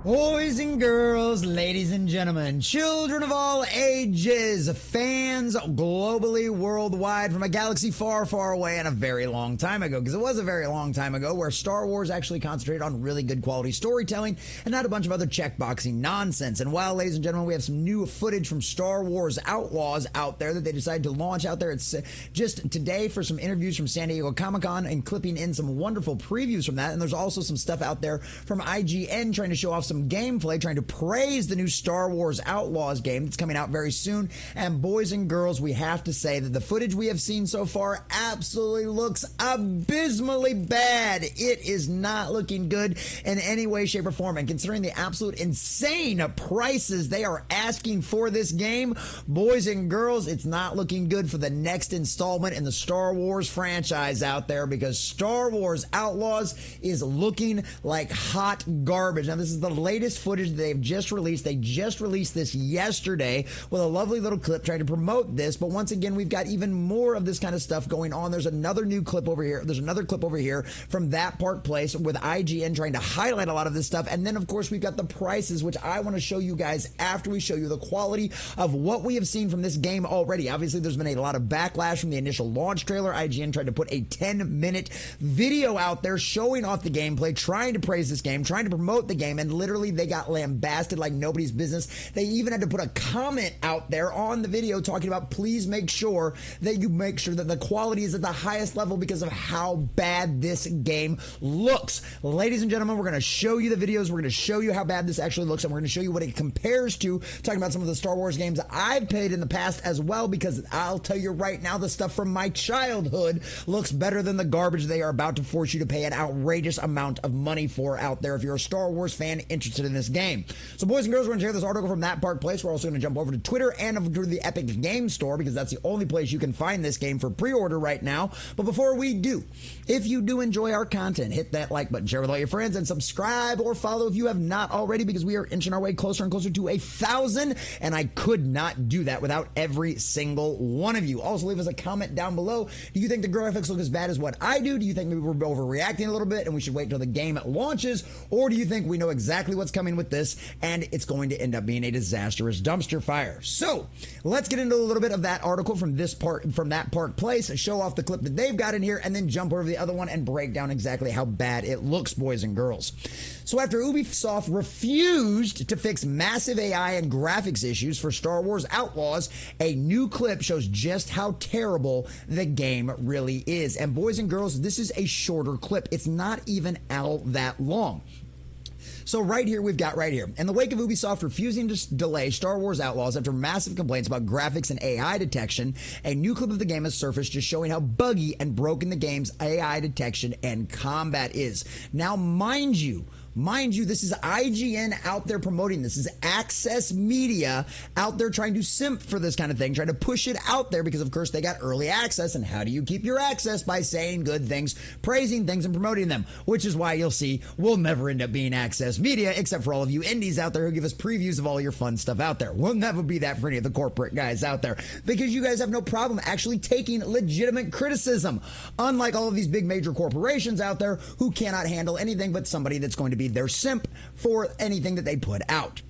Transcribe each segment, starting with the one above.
Boys and girls, ladies and gentlemen, children of all ages, fans globally, worldwide, from a galaxy far, far away and a very long time ago, because it was a very long time ago where Star Wars actually concentrated on really good quality storytelling and not a bunch of other checkboxing nonsense. And while, ladies and gentlemen, we have some new footage from Star Wars Outlaws out there that they decided to launch out there. It's just today for some interviews from San Diego Comic-Con and clipping in some wonderful previews from that. And there's also some stuff out there from IGN trying to show off some gameplay, trying to praise the new Star Wars Outlaws game that's coming out very soon. And boys and girls, we have to say that the footage we have seen so far absolutely looks abysmally bad. It is not looking good in any way, shape, or form. And considering the absolute insane prices they are asking for this game, boys and girls, it's not looking good for the next installment in the Star Wars franchise out there, because Star Wars Outlaws is looking like hot garbage. Now, this is the latest footage they've just released. They just released this yesterday with a lovely little clip trying to promote this. But once again, we've got even more of this kind of stuff going on. There's another new clip over here. There's another clip over here from That Park Place with IGN trying to highlight a lot of this stuff. And then, of course, we've got the prices, which I want to show you guys after we show you the quality of what we have seen from this game already. Obviously, there's been a lot of backlash from the initial launch trailer. IGN tried to put a 10-minute video out there showing off the gameplay, trying to praise this game, trying to promote the game, and literally they got lambasted like nobody's business. They even had to put a comment out there on the video talking about, please make sure that you make sure that the quality is at the highest level because of how bad this game looks. Ladies and gentlemen, we're going to show you the videos. We're going to show you how bad this actually looks, and we're going to show you what it compares to, talking about some of the Star Wars games I've played in the past as well, because I'll tell you right now, the stuff from my childhood looks better than the garbage they are about to force you to pay an outrageous amount of money for out there if you're a Star Wars fan interested in this game. So, boys and girls, we're going to share this article from That Park Place. We're also going to jump over to Twitter and over to the Epic Game Store, because that's the only place you can find this game for pre-order right now. But before we do, if you do enjoy our content, hit that like button, share with all your friends, and subscribe or follow if you have not already, because we are inching our way closer and closer to 1,000, and I could not do that without every single one of you. Also, leave us a comment down below. Do you think the graphics look as bad as what I do? Do you think maybe we're overreacting a little bit and we should wait until the game launches? Or do you think we know exactly what's coming with this and it's going to end up being a disastrous dumpster fire? So let's get into a little bit of that article from That Park Place, show off the clip that they've got in here, and then jump over to the other one and break down exactly how bad it looks, boys and girls. So after Ubisoft refused to fix massive AI and graphics issues for Star Wars Outlaws, a new clip shows just how terrible the game really is. And boys and girls, this is a shorter clip. It's not even all that long. So right here, we've got right here. In the wake of Ubisoft refusing to delay Star Wars Outlaws after massive complaints about graphics and AI detection, a new clip of the game has surfaced just showing how buggy and broken the game's AI detection and combat is. Now, mind you, this is IGN out there promoting this. This is Access Media out there trying to simp for this kind of thing, trying to push it out there because, of course, they got early access. And how do you keep your access? By saying good things, praising things, and promoting them, which is why you'll see we'll never end up being Access Media, except for all of you indies out there who give us previews of all your fun stuff out there. We'll never be that for any of the corporate guys out there, because you guys have no problem actually taking legitimate criticism, unlike all of these big major corporations out there who cannot handle anything but somebody that's going to be their simp for anything that they put out.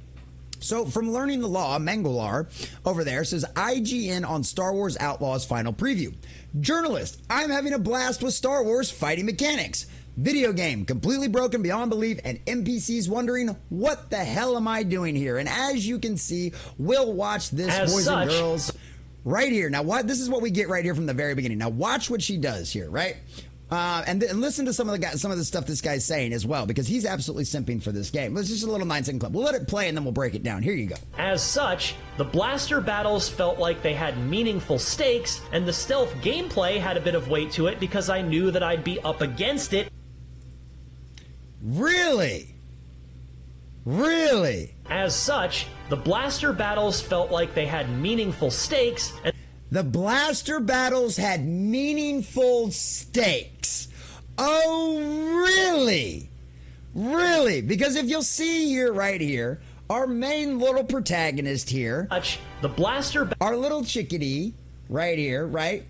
So from Learning the Law, Mangolar over there says IGN on Star Wars Outlaws final preview. Journalist, I'm having a blast with Star Wars fighting mechanics. Video game completely broken beyond belief, and NPCs wondering, what the hell am I doing here? And as you can see, we'll watch this, boys and girls, right here. Now, this is what we get right here from the very beginning. Now, watch what she does here, right? And listen to some of the stuff this guy's saying as well, because he's absolutely simping for this game. It's just a little 9-second clip. We'll let it play and then we'll break it down. Here you go. As such, the blaster battles felt like they had meaningful stakes, and the stealth gameplay had a bit of weight to it because I knew that I'd be up against it. Really? Really? As such, the blaster battles felt like they had meaningful stakes, and the blaster battles had meaningful stakes. Oh, really? Really? Because if you'll see here, right here, our main little protagonist here, the blaster, our little chickadee, right here, right?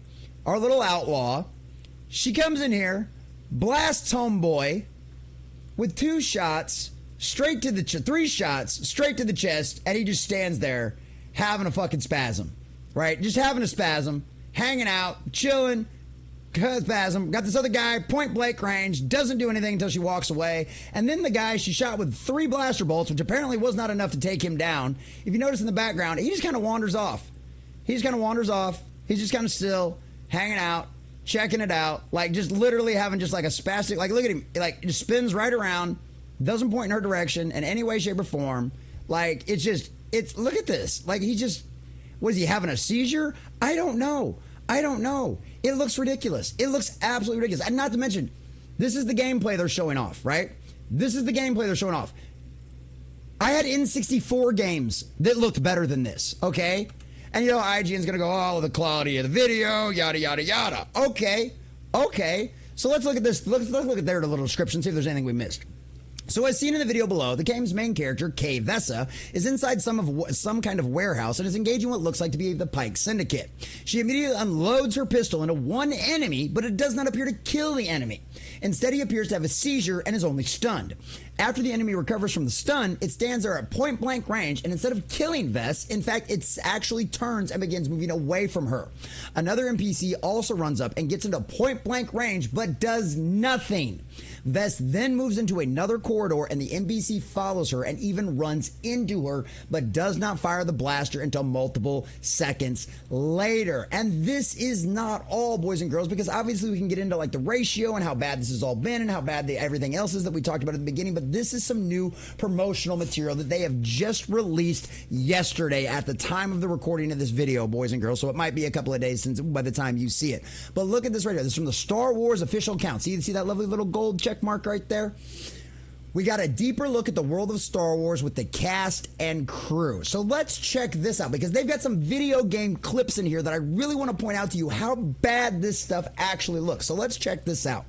Our little outlaw, she comes in here, blasts homeboy with 2 shots, straight to the 3 shots, straight to the chest, and he just stands there having a fucking spasm, right? Just having a spasm, hanging out, chilling, spasm. Got this other guy, point blank range, doesn't do anything until she walks away. And then the guy she shot with 3 blaster bolts, which apparently was not enough to take him down. If you notice in the background, he just kind of wanders off. He's just kind of still, hanging out, checking it out, like just literally having just like a spastic, like look at him, like just spins right around, doesn't point in her direction in any way, shape, or form. Like it's look at this. Like was he having a seizure? I don't know. It looks ridiculous. It looks absolutely ridiculous. And not to mention, this is the gameplay they're showing off, right? I had N64 games that looked better than this, okay? And you know, IGN's gonna go, oh, the quality of the video, yada, yada, yada. Okay. So let's look at this. Let's look at their little description, see if there's anything we missed. So as seen in the video below, the game's main character, Kay Vessa, is inside some kind of warehouse and is engaging what looks like to be the Pike Syndicate. She immediately unloads her pistol into one enemy, but it does not appear to kill the enemy. Instead, he appears to have a seizure and is only stunned. After the enemy recovers from the stun, it stands there at point-blank range, and instead of killing Vess, in fact, it actually turns and begins moving away from her. Another NPC also runs up and gets into point-blank range, but does nothing. Vess then moves into another corridor, and the NPC follows her and even runs into her, but does not fire the blaster until multiple seconds later. And this is not all, boys and girls, because obviously we can get into like the ratio and how bad this has all been and how bad everything else is that we talked about at the beginning, but this is some new promotional material that they have just released yesterday at the time of the recording of this video, boys and girls, so it might be a couple of days since by the time you see it. But look at this right here. This is from the Star Wars official account. See that lovely little gold check mark right there? We got a deeper look at the world of Star Wars with the cast and crew. So let's check this out, because they've got some video game clips in here that I really want to point out to you how bad this stuff actually looks. So let's check this out.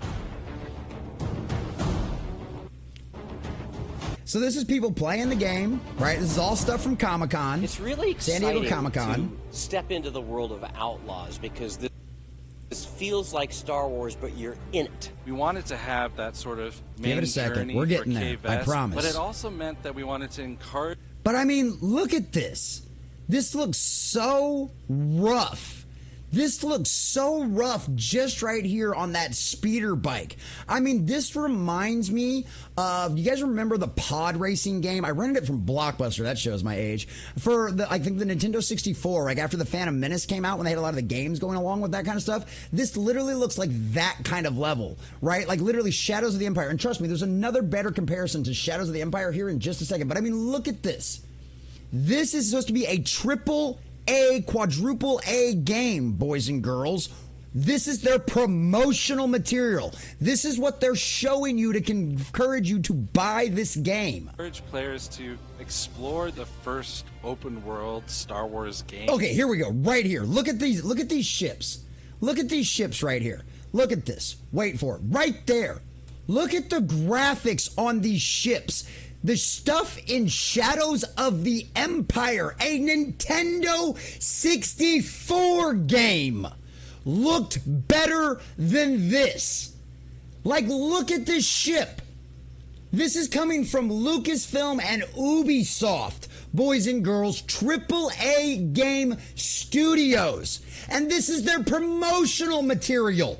So this is people playing the game, right? This is all stuff from Comic-Con. It's really exciting San Diego Comic-Con. to step into the world of Outlaws, because this feels like Star Wars, but you're in it. We wanted to have that sort of main Give it a second. journey We're getting for there. Kay I Vess, promise. But it also meant that we wanted to encourage. But I mean, look at this. This looks so rough. This looks so rough just right here on that speeder bike. I mean, this reminds me of, you guys remember the pod racing game? I rented it from Blockbuster. That shows my age. For I think the Nintendo 64, like after the Phantom Menace came out, when they had a lot of the games going along with that kind of stuff, this literally looks like that kind of level, right? Like literally Shadows of the Empire. And trust me, there's another better comparison to Shadows of the Empire here in just a second. But I mean, look at this. This is supposed to be a quadruple A game, boys and girls. This is their promotional material. This is what they're showing you to encourage you to buy this game. Encourage players to explore the first open world Star Wars game. Okay, here we go. Right here. Look at these ships. Look at these ships right here. Look at this. Wait for it. Right there. Look at the graphics on these ships. The stuff in Shadows of the Empire, a Nintendo 64 game, looked better than this. Like, look at this ship. This is coming from Lucasfilm and Ubisoft, boys and girls, AAA game studios. And this is their promotional material.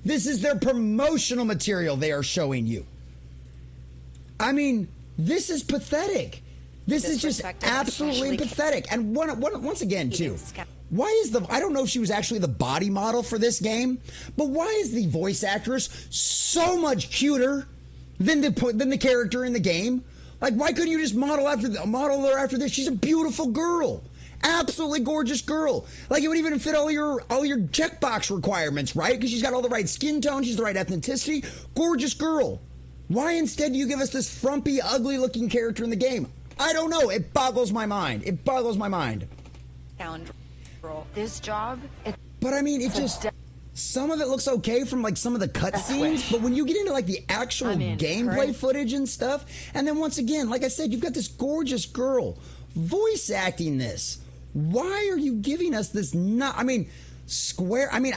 This is their promotional material they are showing you. I mean, this is pathetic. This is just absolutely pathetic. And once again, too, why is I don't know if she was actually the body model for this game, but why is the voice actress so much cuter than the character in the game? Like, why couldn't you just model her after this? She's a beautiful girl. Absolutely gorgeous girl. Like, it would even fit all your checkbox requirements, right? Because she's got all the right skin tone, she's the right ethnicity. Gorgeous girl. Why instead do you give us this frumpy, ugly-looking character in the game? I don't know. It boggles my mind. It boggles my mind. This job. But I mean, it just, some of it looks okay from like some of the cutscenes, but when you get into like the actual gameplay footage and stuff, and then once again, like I said, you've got this gorgeous girl voice acting this. Why are you giving us this? I mean, square. I mean,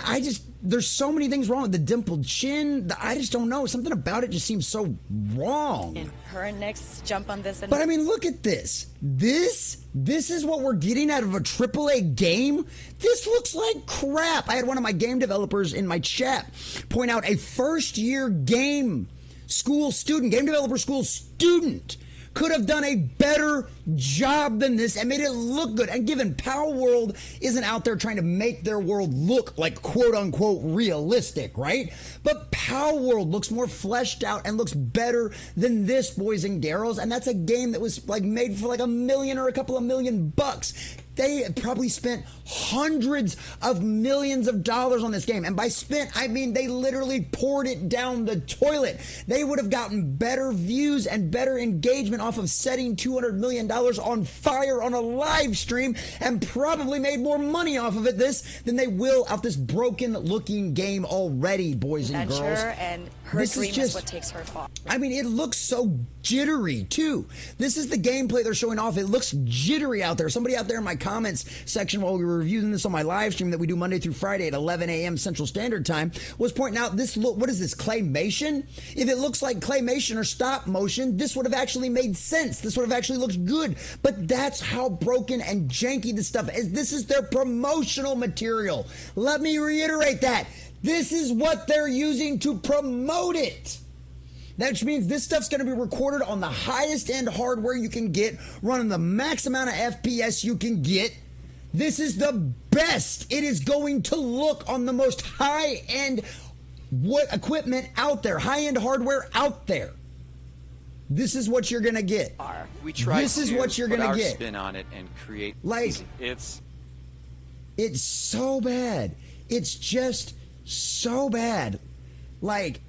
there's so many things wrong with the dimpled chin. I just don't know. Something about it just seems so wrong. And her next jump on this. But I mean, look at this. This is what we're getting out of a AAA game? This looks like crap. I had one of my game developers in my chat point out a first-year game developer school student could have done a better job than this and made it look good. And given Power World isn't out there trying to make their world look like quote-unquote realistic, right? But Power World looks more fleshed out and looks better than this, boys and girls. And that's a game that was like made for like $1 million or a couple of $1 million. They probably spent hundreds of millions of dollars on this game. And by spent, I mean they literally poured it down the toilet. They would have gotten better views and better engagement off of setting $200 million on fire on a live stream and probably made more money off of it than they will out this broken looking game already, boys and girls. And her dream is what takes her far. I mean, it looks so jittery too. This is the gameplay they're showing off. It looks jittery out there. Somebody out there in my comments section while we were reviewing this on my live stream that we do Monday through Friday at 11 a.m. Central Standard Time was pointing out what is this, claymation? If it looks like claymation or stop motion, this would have actually made sense. This would have actually looked good. But that's how broken and janky this stuff is. This is their promotional material. Let me reiterate that. This is what they're using to promote it. That means this stuff's going to be recorded on the highest end hardware you can get, running the max amount of FPS you can get. This is the best it is going to look on the most high end equipment out there, high end hardware out there. This is what you're going to get. We try this is what you're going to get. Spin on it and create. Like it's so bad. It's just so bad. Like,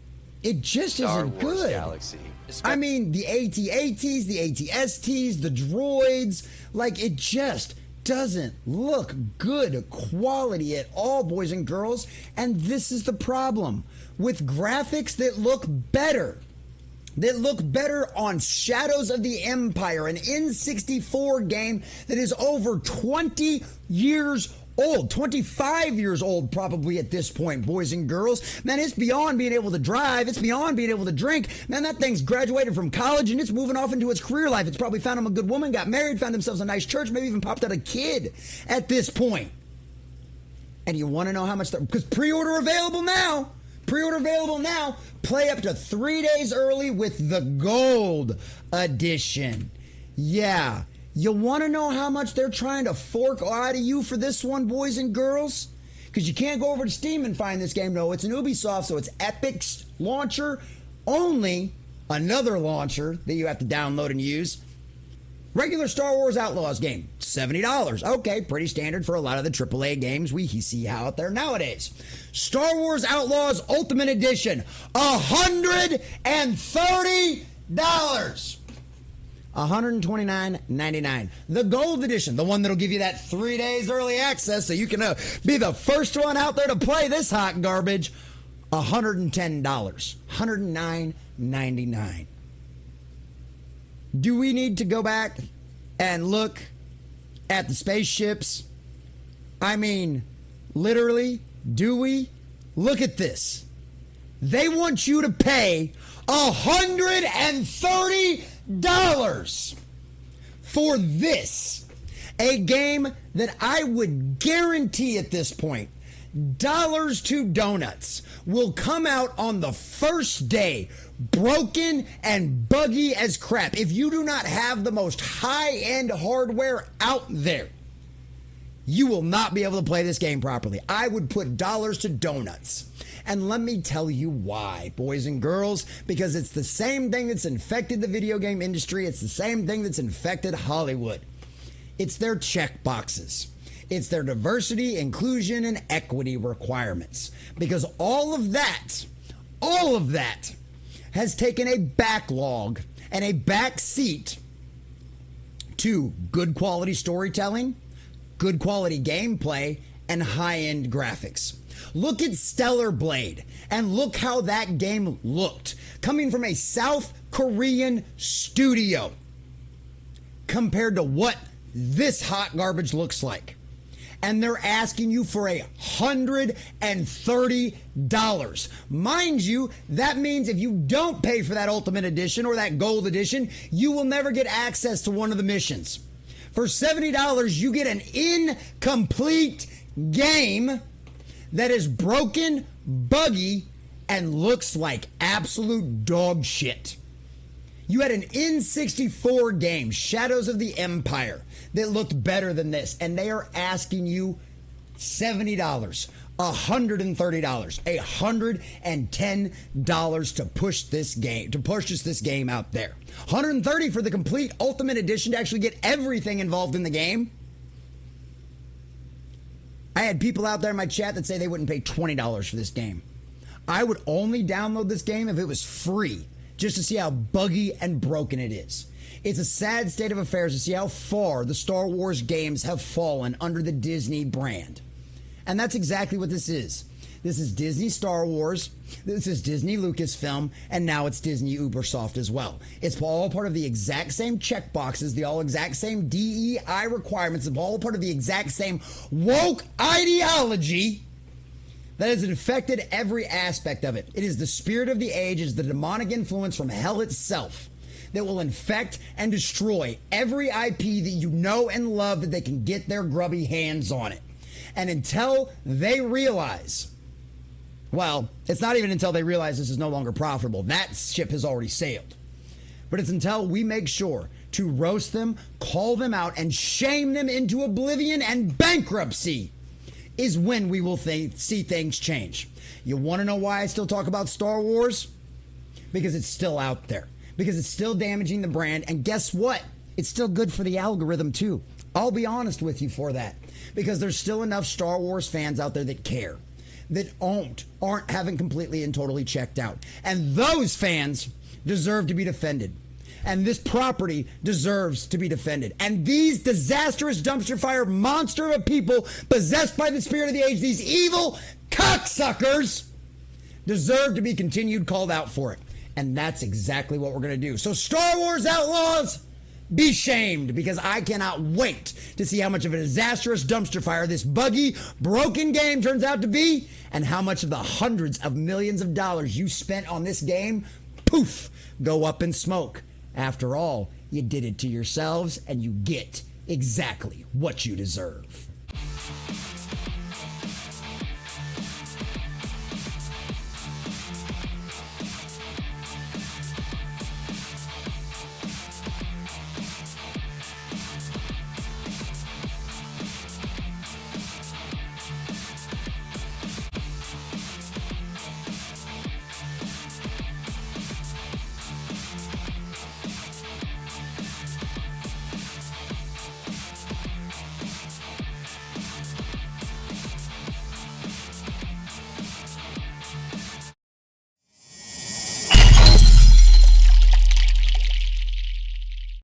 it just Star isn't Wars good. Galaxy. I mean, the AT-ATs, the AT-STs, the droids, like, it just doesn't look good quality at all, boys and girls. And this is the problem with graphics that look better. That look better on Shadows of the Empire, an N64 game that is over 20 years old, 25 years old probably at this point, boys and girls. Man, it's beyond being able to drive. It's beyond being able to drink. Man, that thing's graduated from college and it's moving off into its career life. It's probably found him a good woman, got married, found themselves a nice church, maybe even popped out a kid at this point. And you want to know how much, because pre-order available now. Pre-order available now. Play up to 3 days early with the Gold Edition. Yeah. You want to know how much they're trying to fork out of you for this one, boys and girls? Because you can't go over to Steam and find this game. No, it's an Ubisoft, so it's Epic's launcher only. Another launcher that you have to download and use. Regular Star Wars Outlaws game, $70. Okay, pretty standard for a lot of the AAA games we see out there nowadays. Star Wars Outlaws Ultimate Edition, $130. $129.99. The Gold Edition, the one that'll give you that 3 days early access so you can be the first one out there to play this hot garbage, $110. $109.99. Do we need to go back and look at the spaceships? I mean, literally, do we? Look at this. They want you to pay $130 for this. A game that I would guarantee at this point, dollars to donuts, will come out on the first day broken and buggy as crap. If you do not have the most high-end hardware out there, you will not be able to play this game properly. I would put dollars to donuts. And let me tell you why, boys and girls, because it's the same thing that's infected the video game industry. It's the same thing that's infected Hollywood. It's their check boxes. It's their diversity, inclusion, and equity requirements. Because all of that has taken a backlog and a back seat to good quality storytelling, good quality gameplay, and high-end graphics. Look at Stellar Blade and look how that game looked, coming from a South Korean studio compared to what this hot garbage looks like. and they're asking you for $130. Mind you, that means if you don't pay for that Ultimate Edition or that Gold Edition, you will never get access to one of the missions. For $70, you get an incomplete game that is broken, buggy, and looks like absolute dog shit. You had an N64 game, Shadows of the Empire, that looked better than this, and they are asking you $70, $130, $110 to push this game out there. $130 for the complete Ultimate Edition to actually get everything involved in the game. I had people out there in my chat that say they wouldn't pay $20 for this game. I would only download this game if it was free, just to see how buggy and broken it is. It's a sad state of affairs to see how far the Star Wars games have fallen under the Disney brand. And that's exactly what this is. This is Disney Star Wars, this is Disney Lucasfilm, and now it's Disney Ubisoft as well. It's all part of the exact same checkboxes, the all exact same DEI requirements, it's all part of the exact same woke ideology that has infected every aspect of it. It is the spirit of the age, it is the demonic influence from hell itself that will infect and destroy every IP that you know and love that they can get their grubby hands on it. And until they realize, well, it's not even until they realize this is no longer profitable. That ship has already sailed. But it's until we make sure to roast them, call them out, and shame them into oblivion and bankruptcy is when we will see things change. You want to know why I still talk about Star Wars? Because it's still out there. Because it's still damaging the brand. And guess what? It's still good for the algorithm too. I'll be honest with you for that. Because there's still enough Star Wars fans out there that care. That haven't completely and totally checked out. And those fans deserve to be defended. And this property deserves to be defended. And these disastrous dumpster fire monster of people possessed by the spirit of the age, these evil cocksuckers, deserve to be continued called out for it. And that's exactly what we're going to do. So Star Wars Outlaws, be shamed, because I cannot wait to see how much of a disastrous dumpster fire this buggy, broken game turns out to be, and how much of the hundreds of millions of dollars you spent on this game, poof, go up in smoke. After all, you did it to yourselves, and you get exactly what you deserve.